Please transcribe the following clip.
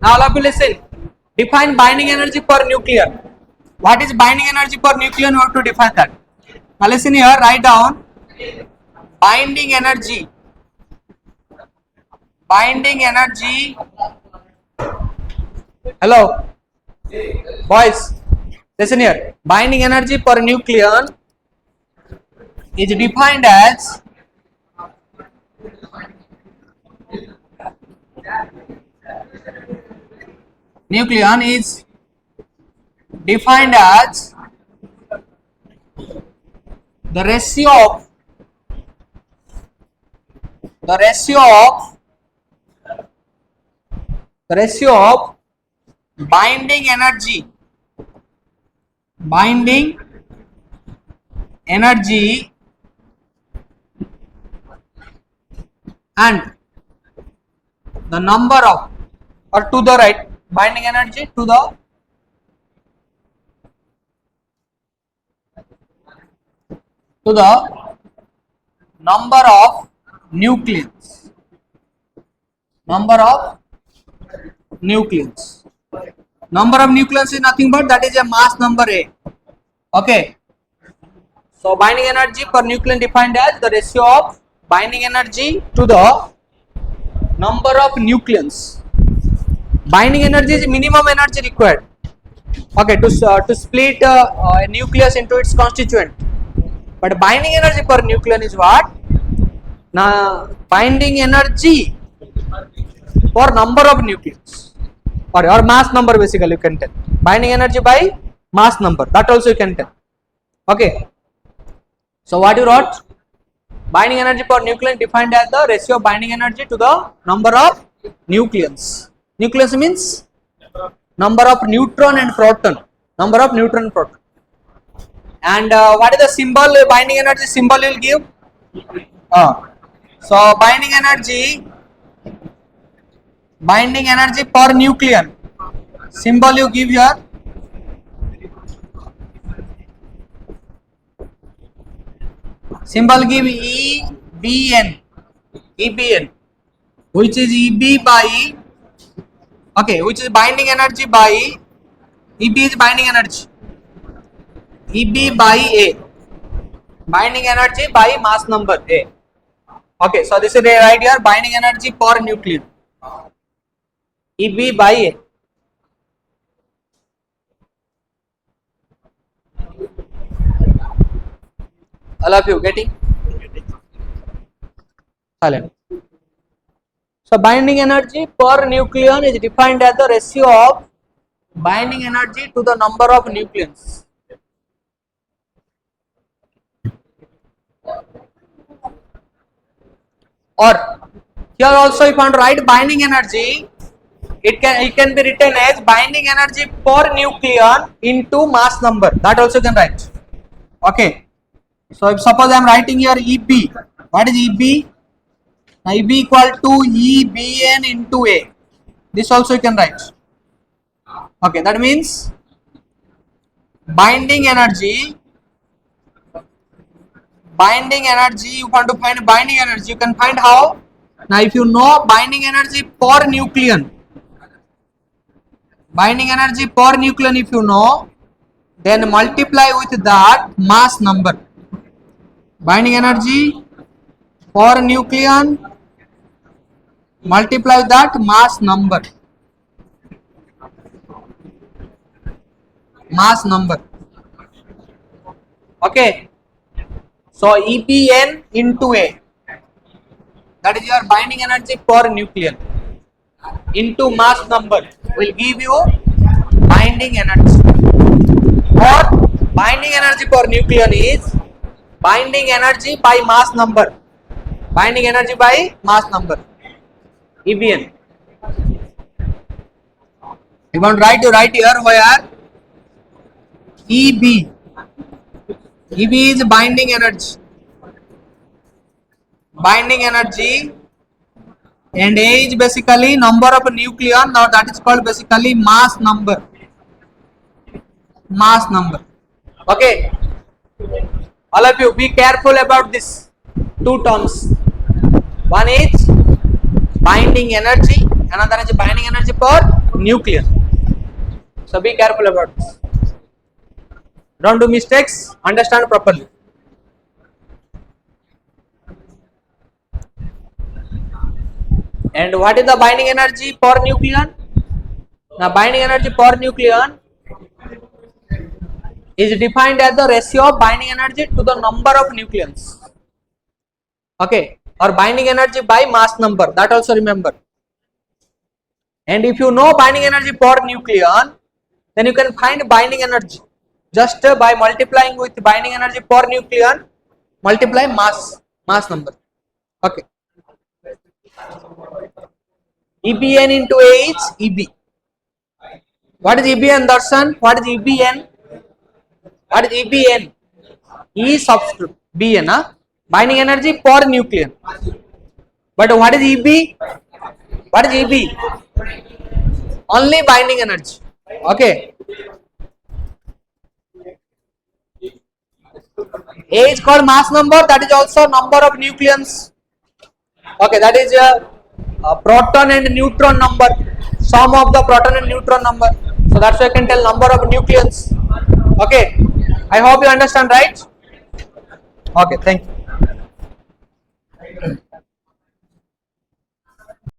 Now all of you listen. Define binding energy per nucleon. What is binding energy per nucleon? You have to define that. Now listen here, write down binding energy. Binding energy. Hello, boys. Listen here. Binding energy per nucleon is defined as nucleon is defined as the ratio of binding energy and the number of, or to the right, binding energy to the number of nucleons. Number of nucleons is nothing but that is a mass number A. Okay, so binding energy per nucleon defined as the ratio of binding energy to the number of nucleons. Binding energy is minimum energy required, okay, to split a nucleus into its constituent. But binding energy per nucleon is what? Now binding energy for number of nucleons, or mass number, basically you can tell. Binding energy by mass number, that also you can tell. Okay, so what you wrote? Binding energy per nucleon defined as the ratio of binding energy to the number of nucleons. Nucleus means number of neutron and proton. And what is the symbol? Binding energy symbol will give. So binding energy per nucleon, symbol you give here. Symbol give EBN, which is EB by, okay, which is binding energy by, EB is binding energy, EB by A, binding energy by mass number A. Okay, so this is right here, binding energy per nucleon, EB by A. All of you getting? Silent. So binding energy per nucleon is defined as the ratio of binding energy to the number of nucleons. Or here also if you want to write binding energy, it can be written as binding energy per nucleon into mass number. That also you can write. Okay. So if suppose I am writing here EB, what is EB? Now EB equal to EBN into A. This also you can write. Okay, that means binding energy, you want to find binding energy, you can find how? Now if you know binding energy per nucleon, if you know, then multiply with that mass number. Binding energy per nucleon, multiply with that mass number. Okay, so EBN into A, that is your binding energy per nucleon, into mass number will give you binding energy. Or binding energy per nucleon is binding energy by mass number. EBN. You want to write here where EB is binding energy, and A is basically number of nucleon. Now that is called basically mass number. Okay, all of you be careful about this two terms. One is binding energy, another is binding energy per nucleon. So be careful about this. Don't do mistakes, understand properly. And what is the binding energy per nucleon? Now binding energy per nucleon is defined as the ratio of binding energy to the number of nucleons. Okay, or binding energy by mass number, that also remember. And if you know binding energy per nucleon, then you can find binding energy just by multiplying with binding energy per nucleon, multiply mass number. Okay, EBN into A is EB. What is EBN, Darshan? What is EBN? What is EBN? E subscript BN, binding energy per nucleon. But what is EB? What is EB? Only binding energy. Okay. A is called mass number, that is also number of nucleons. Okay, that is a proton and neutron number, sum of the proton and neutron number. So that's why I can tell number of nucleons. Okay, I hope you understand, right? Okay, thank you.